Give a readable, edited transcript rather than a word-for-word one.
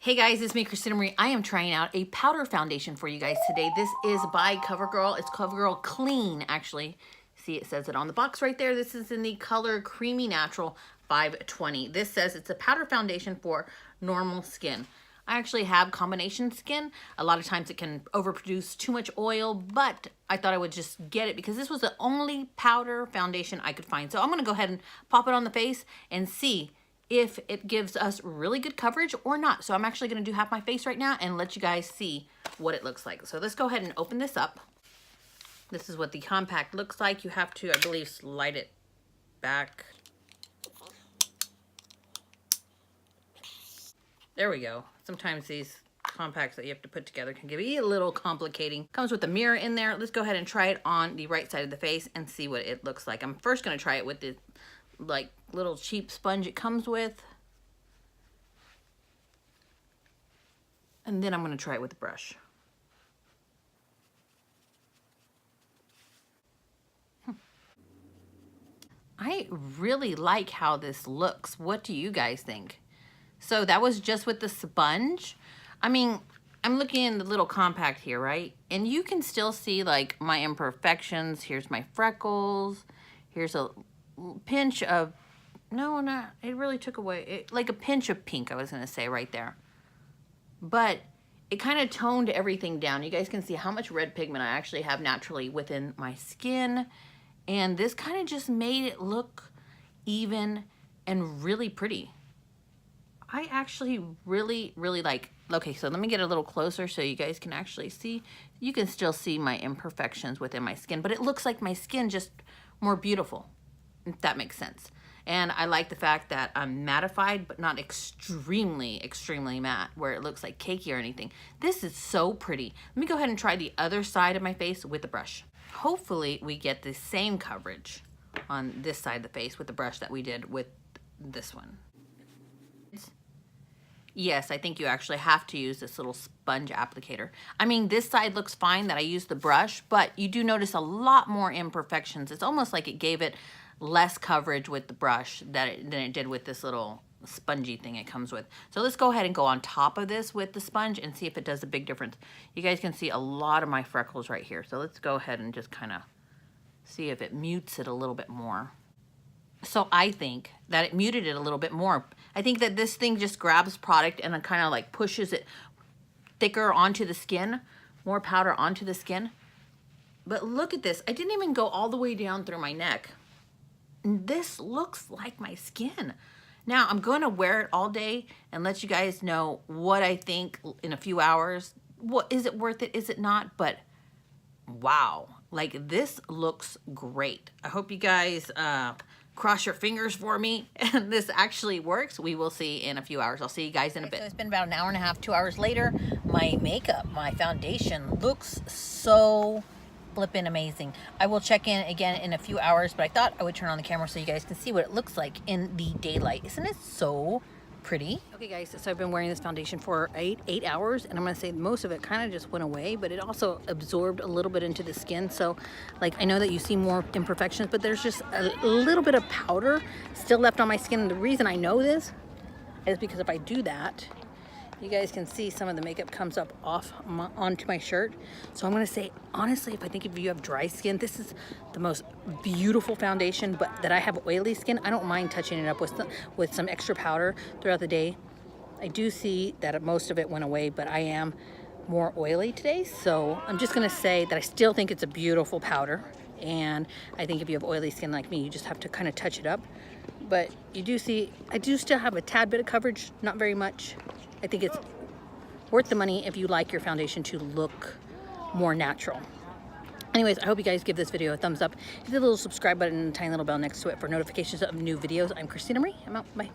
Hey guys, it's me, Christina Marie. I am trying out a powder foundation for you guys today. This is by CoverGirl. It's CoverGirl Clean, actually. See, it says it on the box right there. This is in the color Creamy Natural 520. This says it's a powder foundation for normal skin. I actually have combination skin. A lot of times it can overproduce too much oil, but I thought I would just get it because this was the only powder foundation I could find. So I'm gonna go ahead and pop it on the face and see if it gives us really good coverage or not. So I'm actually gonna do half my face right now and let you guys see what it looks like. So let's go ahead and open this up. This is what the compact looks like. You have to, I believe, slide it back. There we go. Sometimes these compacts that you have to put together can be a little complicating. Comes with a mirror in there. Let's go ahead and try it on the right side of the face and see what it looks like. I'm first gonna try it with the like little cheap sponge it comes with. And then I'm gonna try it with a brush. I really like how this looks. What do you guys think? So that was just with the sponge. I mean, I'm looking in the little compact here, right? And you can still see like my imperfections. Here's my freckles. Here's a pinch of, no, not, it really took away, like a pinch of pink, I was gonna say right there. But it kind of toned everything down. You guys can see how much red pigment I actually have naturally within my skin. And this kind of just made it look even and really pretty. I actually really like, okay, so let me get a little closer so you guys can actually see. You can still see my imperfections within my skin, but it looks like my skin just more beautiful, if that makes sense. And I like the fact that I'm mattified, but not extremely matte, where it looks like cakey or anything. This is so pretty. Let me go ahead and try the other side of my face with the brush. Hopefully we get the same coverage on this side of the face with the brush that we did with this one. Yes, I think you actually have to use this little sponge applicator. I mean, this side looks fine that I used the brush, but you do notice a lot more imperfections. It's almost like it gave it less coverage with the brush than it did with this little spongy thing it comes with. So let's go ahead and go on top of this with the sponge and see if it does a big difference. You guys can see a lot of my freckles right here. So let's go ahead and just kind of see if it mutes it a little bit more. So I think that it muted it a little bit more. I think that this thing just grabs product and then kind of like pushes it thicker onto the skin, more powder onto the skin. But look at this. I didn't even go all the way down through my neck. This looks like my skin. Now I'm going to wear it all day and let you guys know what I think in a few hours. What is it worth it? Is it not? But wow, like this looks great. I hope you guys cross your fingers for me and this actually works. We will see in a few hours. I'll see you guys in a bit. So it's been about an hour and a half, 2 hours later. My makeup, my foundation looks so flippin' amazing. I will check in again in a few hours, but I thought I would turn on the camera so you guys can see what it looks like in the daylight. Isn't it so pretty? Okay guys, so I've been wearing this foundation for eight hours, and I'm gonna say most of it kind of just went away, but it also absorbed a little bit into the skin. So like, I know that you see more imperfections, but there's just a little bit of powder still left on my skin. And the reason I know this is because if I do that, you guys can see some of the makeup comes up onto my shirt. So I'm gonna say, honestly, if you have dry skin, this is the most beautiful foundation, but that I have oily skin, I don't mind touching it up with some extra powder throughout the day. I do see that most of it went away, but I am more oily today. So I'm just gonna say that I still think it's a beautiful powder. And I think if you have oily skin like me, you just have to kind of touch it up. But you do see, I do still have a tad bit of coverage, not very much. I think it's worth the money if you like your foundation to look more natural. Anyways, I hope you guys give this video a thumbs up. Hit the little subscribe button and the tiny little bell next to it for notifications of new videos. I'm Christina Marie. I'm out. Bye.